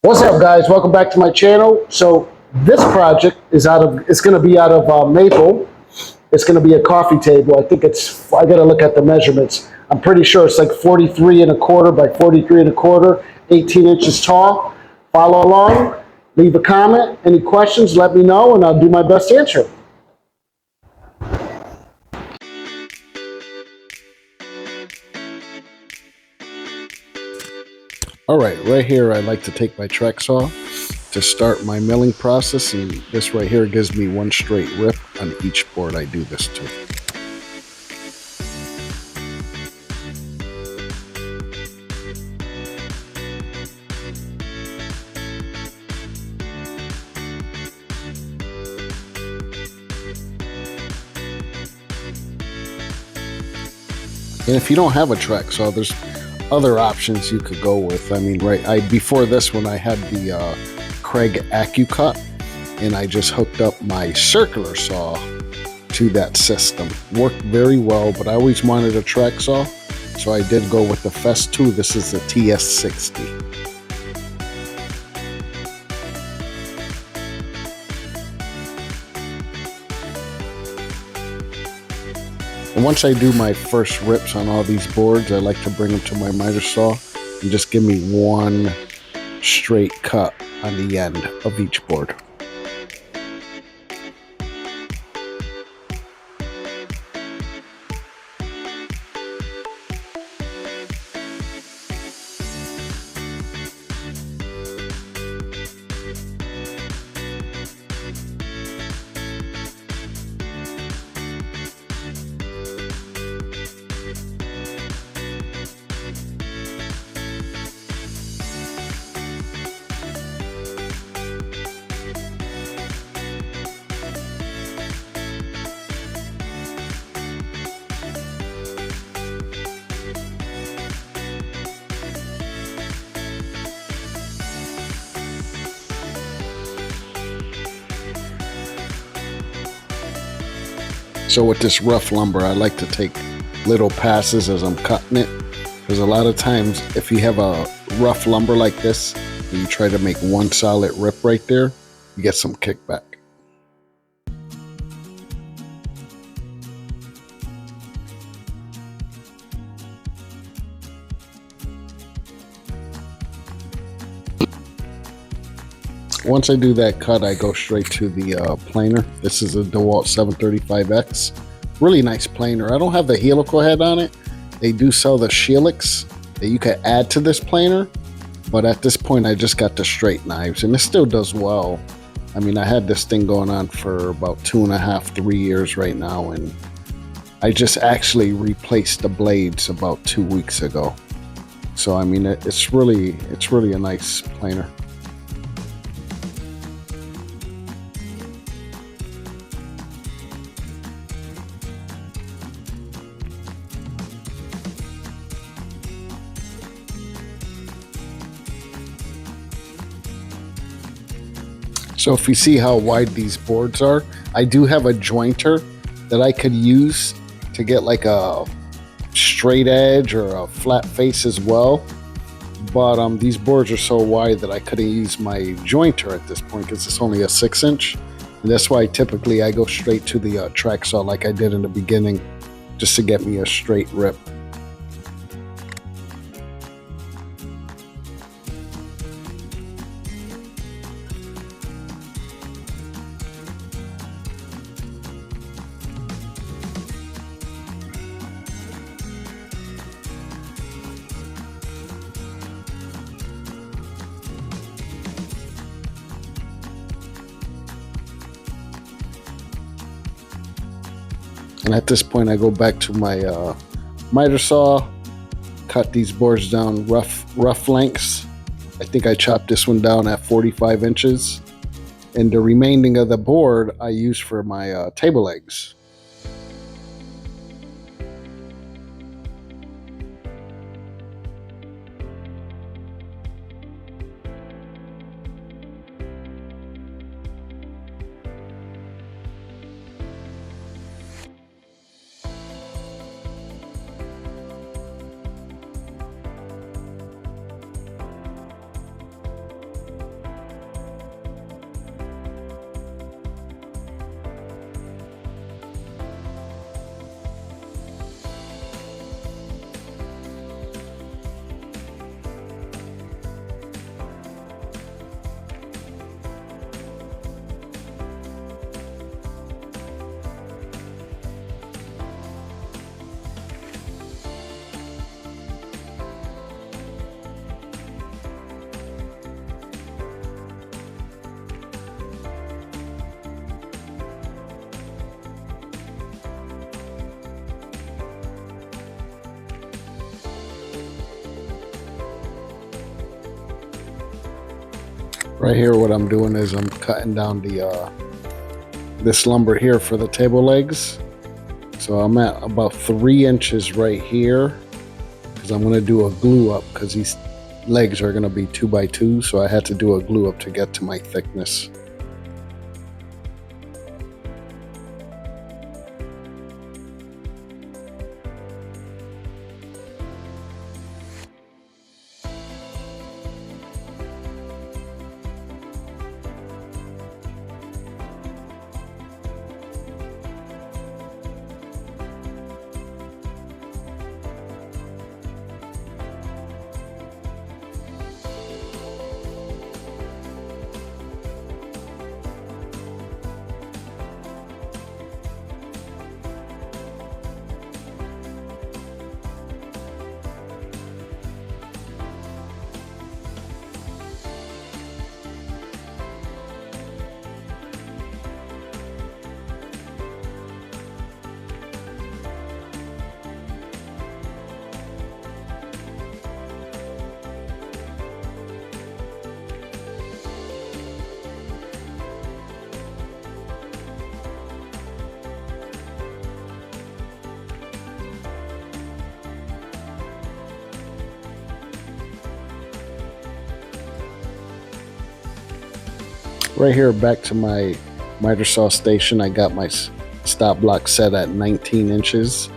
What's up, guys? Welcome back to my channel. So this project is it's going to be out of maple. It's going to be a coffee table. I got to look at the measurements. I'm pretty sure it's like 43 and a quarter by 43 and a quarter, 18 inches tall. Follow along, leave a comment. Any questions, let me know, and I'll do my best to answer. All right here, I like to take my track saw to start my milling process, and this right here gives me one straight rip on each board I do this to. And if you don't have a track saw, there's other options you could go with. I mean, before this one, I had the Kreg AccuCut, and I just hooked up my circular saw to that system. Worked very well, but I always wanted a track saw, so I did go with the Festool. This is the TS60. And once I do my first rips on all these boards, I like to bring them to my miter saw and just give me one straight cut on the end of each board. So with this rough lumber, I like to take little passes as I'm cutting it, because a lot of times if you have a rough lumber like this and you try to make one solid rip right there, you get some kickback. Once I do that cut, I go straight to the planer. This is a DeWalt 735X. Really nice planer. I don't have the helical head on it. They do sell the Shelix that you can add to this planer, but at this point I just got the straight knives, and it still does well. I mean, I had this thing going on for about 2.5, 3 years right now, and I just actually replaced the blades about 2 weeks ago. So I mean, it's really a nice planer. So if you see how wide these boards are, I do have a jointer that I could use to get like a straight edge or a flat face as well. But these boards are so wide that I couldn't use my jointer at this point because it's only a 6-inch. And that's why typically I go straight to the track saw like I did in the beginning, just to get me a straight rip. And at this point, I go back to my miter saw, cut these boards down rough lengths. I think I chopped this one down at 45 inches. And the remaining of the board I use for my table legs. Right here, what I'm doing is I'm cutting down the this lumber here for the table legs. So I'm at about 3 inches right here because I'm going to do a glue up because these legs are going to be 2 by 2. So I had to do a glue up to get to my thickness. Right here, back to my miter saw station, I got my stop block set at 19 inches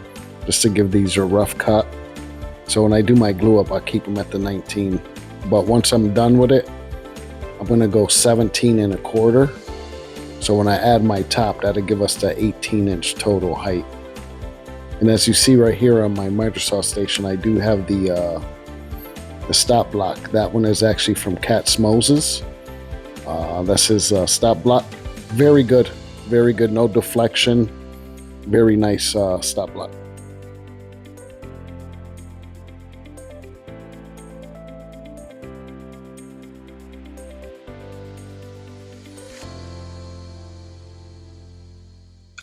just to give these a rough cut. So when I do my glue up, I'll keep them at the 19. But once I'm done with it, I'm going to go 17 and a quarter. So when I add my top, that'll give us the 18-inch total height. And as you see right here on my miter saw station, I do have the stop block. That one is actually from Katz Moses. That's his stop block. Very good, no deflection. Very nice stop block.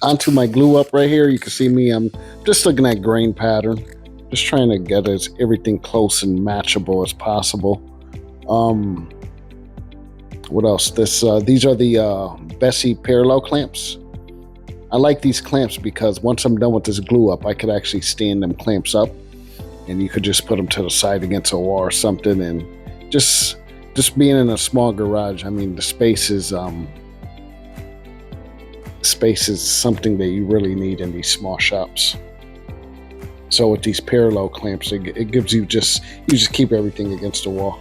Onto my glue up right here. You can see me, I'm just looking at grain pattern, just trying to get everything close and matchable as possible. What else? These are the Bessey parallel clamps. I like these clamps because once I'm done with this glue up, I could actually stand them clamps up, and you could just put them to the side against a wall or something. And just being in a small garage, I mean, the space is something that you really need in these small shops. So with these parallel clamps, it gives you just keep everything against the wall.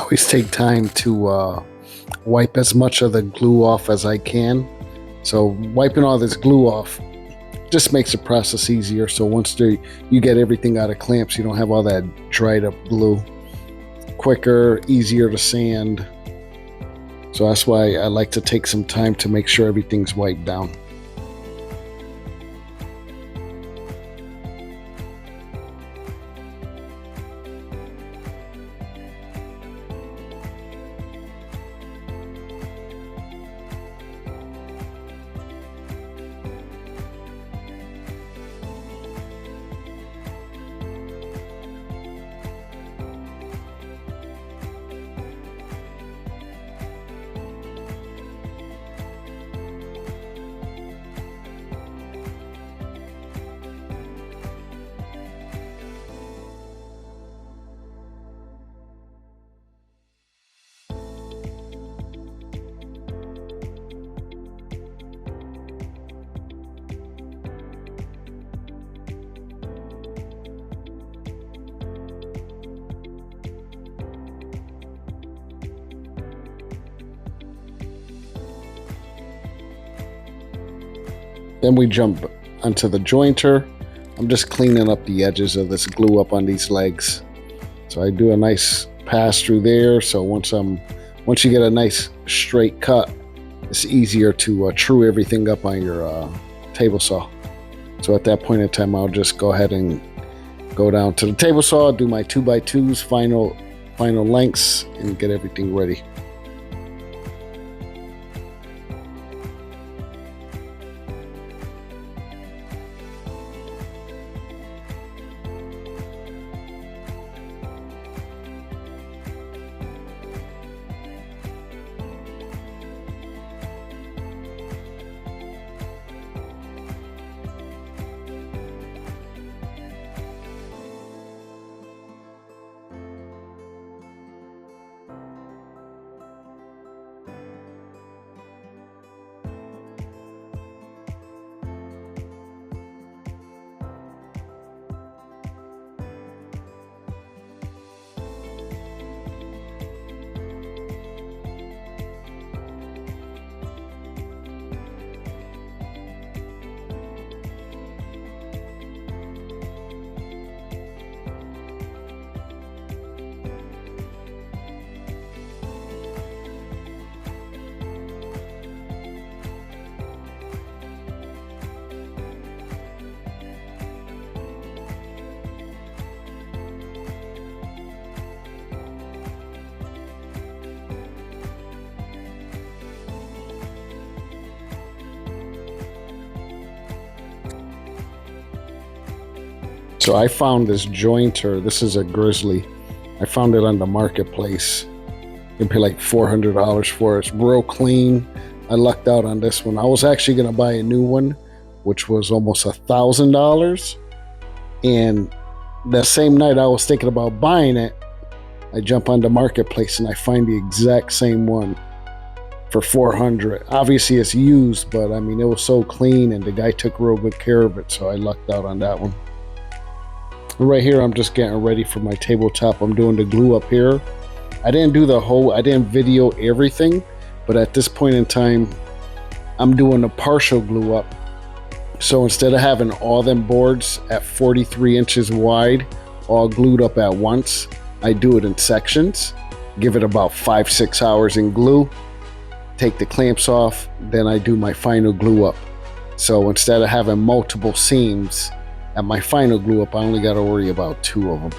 always take time to wipe as much of the glue off as I can. So wiping all this glue off just makes the process easier. So once you get everything out of clamps, you don't have all that dried up glue. Quicker, easier to sand. So that's why I like to take some time to make sure everything's wiped down. Then we jump onto the jointer. I'm just cleaning up the edges of this glue up on these legs. So I do a nice pass through there. So once you get a nice straight cut, it's easier to true everything up on your table saw. So at that point in time, I'll just go ahead and go down to the table saw, do my 2x2s, final lengths, and get everything ready. So I found this jointer. This is a Grizzly. I found it on the marketplace. You pay like $400 for it. It's real clean. I lucked out on this one. I was actually going to buy a new one, which was almost $1,000. And that same night I was thinking about buying it, I jump on the marketplace and I find the exact same one for $400. Obviously it's used, but I mean, it was so clean and the guy took real good care of it. So I lucked out on that one. Right here, I'm just getting ready for my tabletop. I'm doing the glue up here. I didn't video everything, but at this point in time, I'm doing a partial glue up. So instead of having all them boards at 43 inches wide, all glued up at once, I do it in sections, give it about 5-6 hours in glue, take the clamps off, then I do my final glue up. So instead of having multiple seams, at my final glue up, I only got to worry about 2 of them.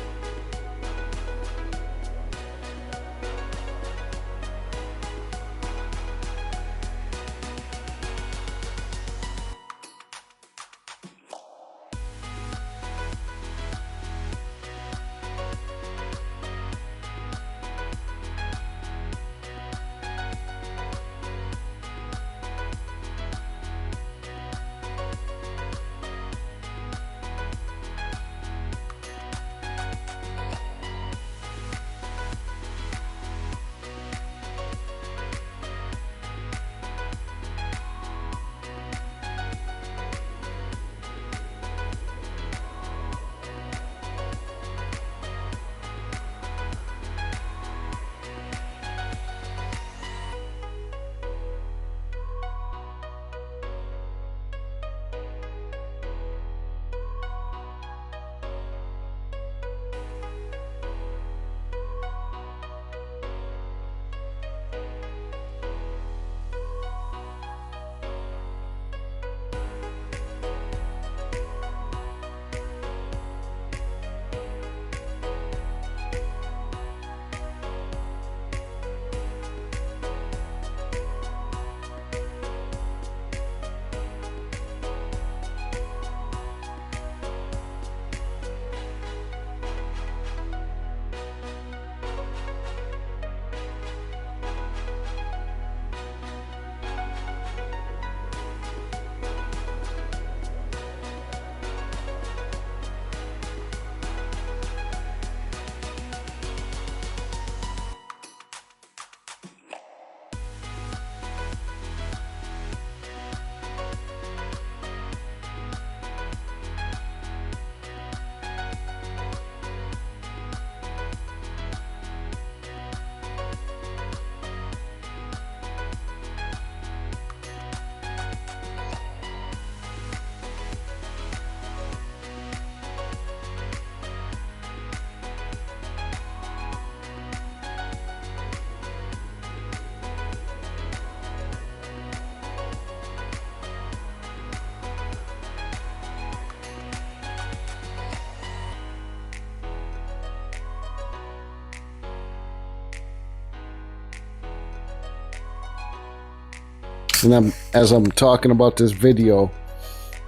And as I'm talking about this video,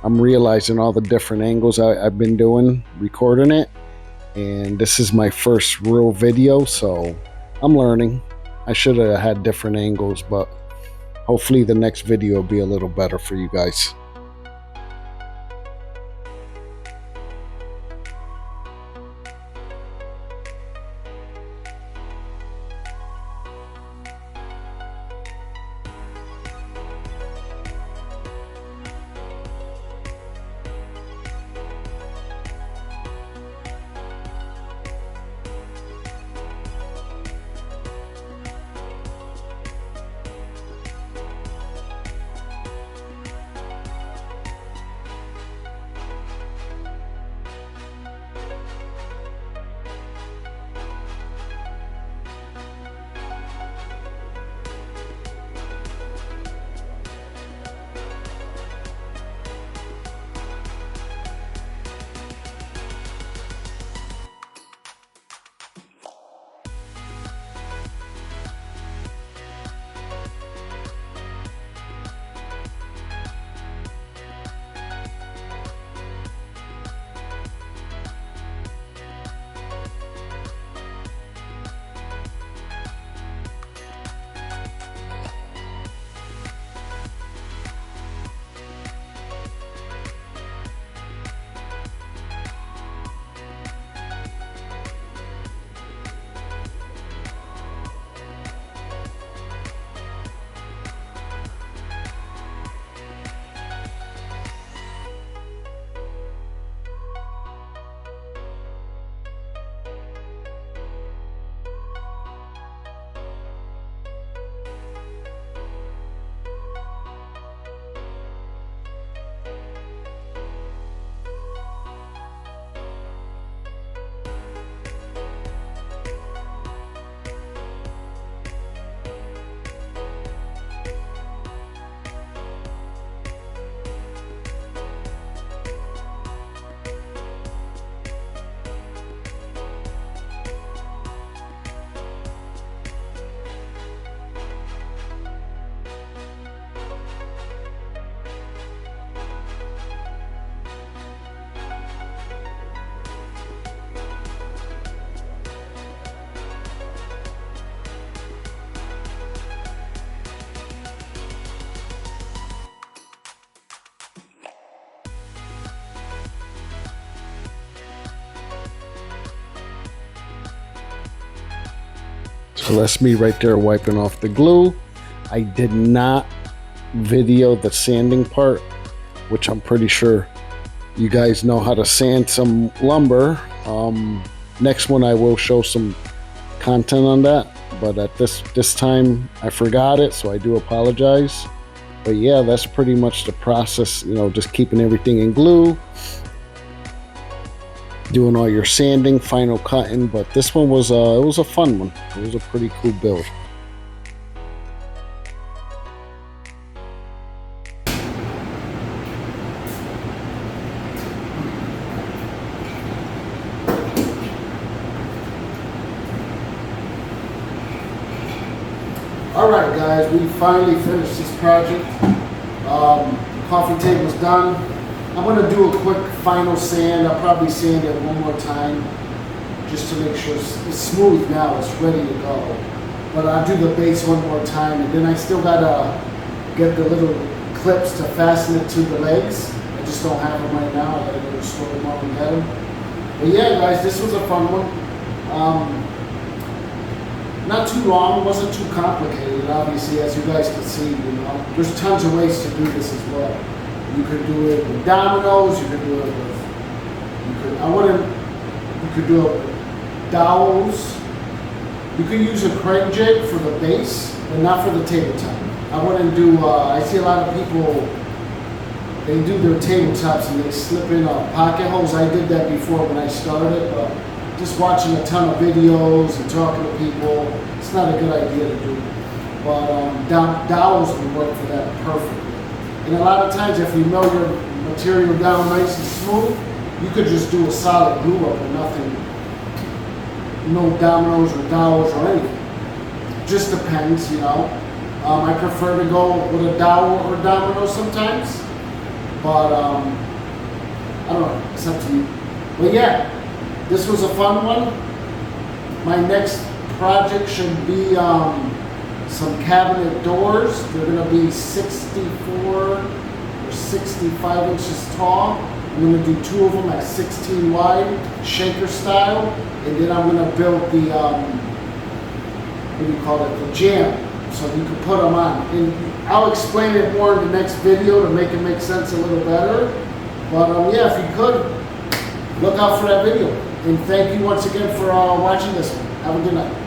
I'm realizing all the different angles I've been doing, recording it. And this is my first real video, so I'm learning. I should have had different angles, but hopefully the next video will be a little better for you guys. So that's me right there wiping off the glue. I did not video the sanding part, which I'm pretty sure you guys know how to sand some lumber. Next one I will show some content on that, but at this time I forgot it, so I do apologize. But yeah, that's pretty much the process, you know, just keeping everything in glue, doing all your sanding, final cutting. But this one was it was a fun one. It was a pretty cool build. All right, guys, we finally finished this project. Coffee table's done. I'm gonna do a quick final sand. I'll probably sand it one more time just to make sure it's smooth now, it's ready to go. But I'll do the base one more time, and then I still gotta get the little clips to fasten it to the legs. I just don't have them right now. I gotta go to the store tomorrow and get them. But yeah, guys, this was a fun one. Not too long, wasn't too complicated, obviously, as you guys can see, you know. There's tons of ways to do this as well. You could do it with dominoes, you could do it with, you could do it with dowels. You could use a crank jig for the base, but not for the tabletop. I wouldn't do, I see a lot of people, they do their tabletops and they slip in pocket holes. I did that before when I started, but just watching a ton of videos and talking to people, it's not a good idea to do. But dowels would work for that perfectly. And a lot of times if you mill your material down nice and smooth, you could just do a solid glue up and nothing, no dominoes or dowels or anything. Just depends, you know. I prefer to go with a dowel or domino sometimes, but I don't know, it's up to you. But yeah, this was a fun one. My next project should be some cabinet doors. They're gonna be 64 or 65 inches tall. I'm gonna do 2 of them at 16 wide, shaker style, and then I'm gonna build the, what do you call it, the jamb, so you can put them on. And I'll explain it more in the next video to make it make sense a little better. But yeah, if you could, look out for that video. And thank you once again for watching this one. Have a good night.